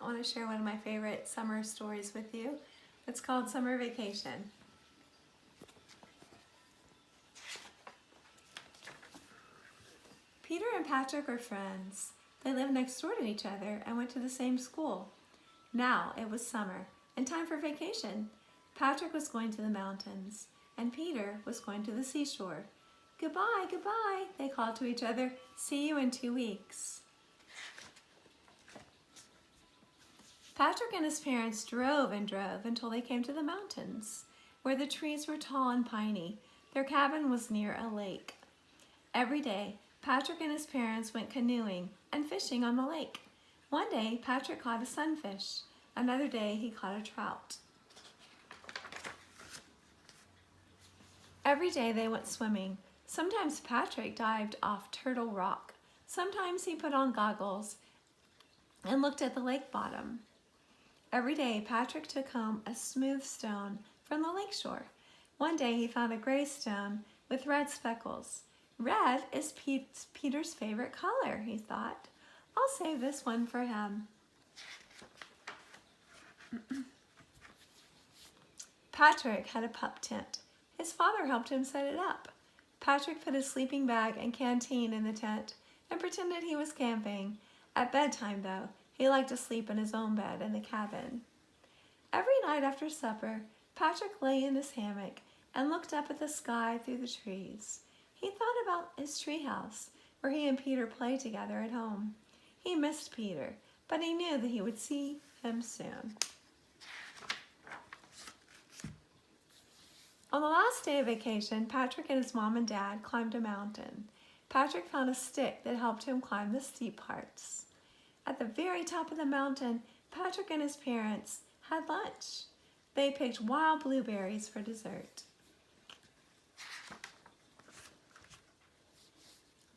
I want to share one of my favorite summer stories with you. It's called Summer Vacation. Peter and Patrick were friends. They lived next door to each other and went to the same school. Now it was summer and time for vacation. Patrick was going to the mountains and Peter was going to the seashore. Goodbye, goodbye, they called to each other. See you in 2 weeks. Patrick and his parents drove and drove until they came to the mountains, where the trees were tall and piney. Their cabin was near a lake. Every day, Patrick and his parents went canoeing and fishing on the lake. One day, Patrick caught a sunfish. Another day, he caught a trout. Every day they went swimming. Sometimes Patrick dived off Turtle Rock. Sometimes he put on goggles and looked at the lake bottom. Every day, Patrick took home a smooth stone from the lake shore. One day, he found a gray stone with red speckles. Red is Peter's favorite color, he thought. I'll save this one for him. Patrick had a pup tent. His father helped him set it up. Patrick put his sleeping bag and canteen in the tent and pretended he was camping. At bedtime, though, he liked to sleep in his own bed in the cabin. Every night after supper, Patrick lay in his hammock and looked up at the sky through the trees. He thought about his treehouse, where he and Peter played together at home. He missed Peter, but he knew that he would see him soon. On the last day of vacation, Patrick and his mom and dad climbed a mountain. Patrick found a stick that helped him climb the steep parts. At the very top of the mountain, Patrick and his parents had lunch. They picked wild blueberries for dessert.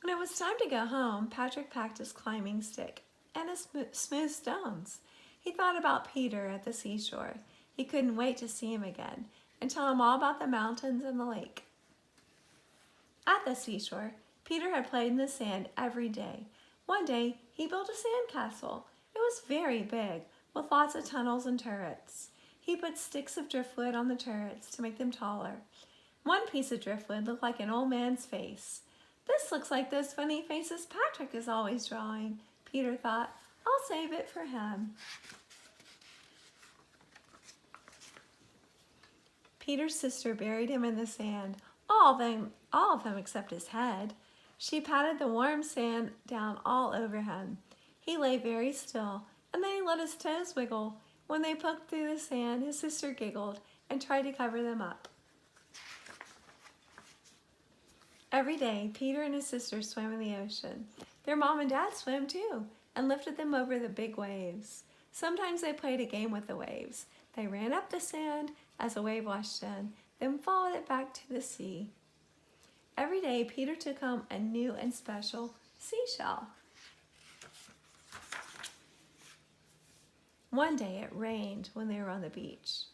When it was time to go home, Patrick packed his climbing stick and his smooth stones. He thought about Peter at the seashore. He couldn't wait to see him again and tell him all about the mountains and the lake. At the seashore, Peter had played in the sand every day. One day, he built a sandcastle. It was very big, with lots of tunnels and turrets. He put sticks of driftwood on the turrets to make them taller. One piece of driftwood looked like an old man's face. This looks like those funny faces Patrick is always drawing, Peter thought. I'll save it for him. Peter's sister buried him in the sand, all of them except his head. She patted the warm sand down all over him. He lay very still, and then he let his toes wiggle. When they poked through the sand, his sister giggled and tried to cover them up. Every day, Peter and his sister swam in the ocean. Their mom and dad swam too and lifted them over the big waves. Sometimes they played a game with the waves. They ran up the sand as a wave washed in, then followed it back to the sea. Every day, Peter took home a new and special seashell. One day, it rained when they were on the beach.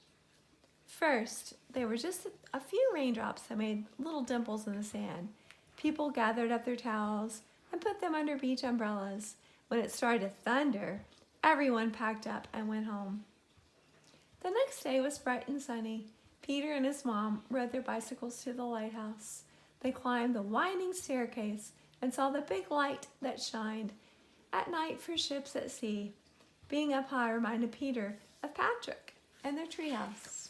First, there were just a few raindrops that made little dimples in the sand. People gathered up their towels and put them under beach umbrellas. When it started to thunder, everyone packed up and went home. The next day was bright and sunny. Peter and his mom rode their bicycles to the lighthouse. They climbed the winding staircase and saw the big light that shined at night for ships at sea. Being up high reminded Peter of Patrick and their treehouse.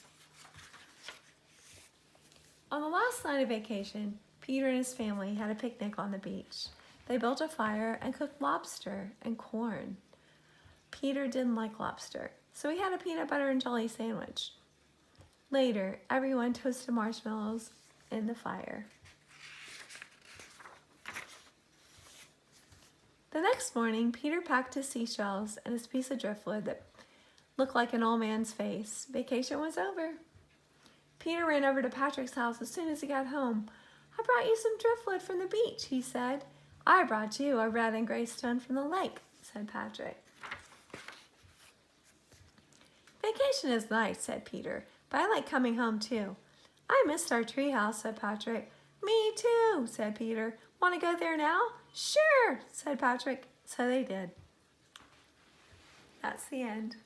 On the last night of vacation, Peter and his family had a picnic on the beach. They built a fire and cooked lobster and corn. Peter didn't like lobster, so he had a peanut butter and jelly sandwich. Later, everyone toasted marshmallows in the fire. The next morning, Peter packed his seashells and his piece of driftwood that looked like an old man's face. Vacation was over. Peter ran over to Patrick's house as soon as he got home. I brought you some driftwood from the beach, he said. I brought you a red and gray stone from the lake, said Patrick. Vacation is nice, said Peter, but I like coming home too. I missed our treehouse, said Patrick. Me too, said Peter. Want to go there now? Sure, said Patrick. So they did. that's the end.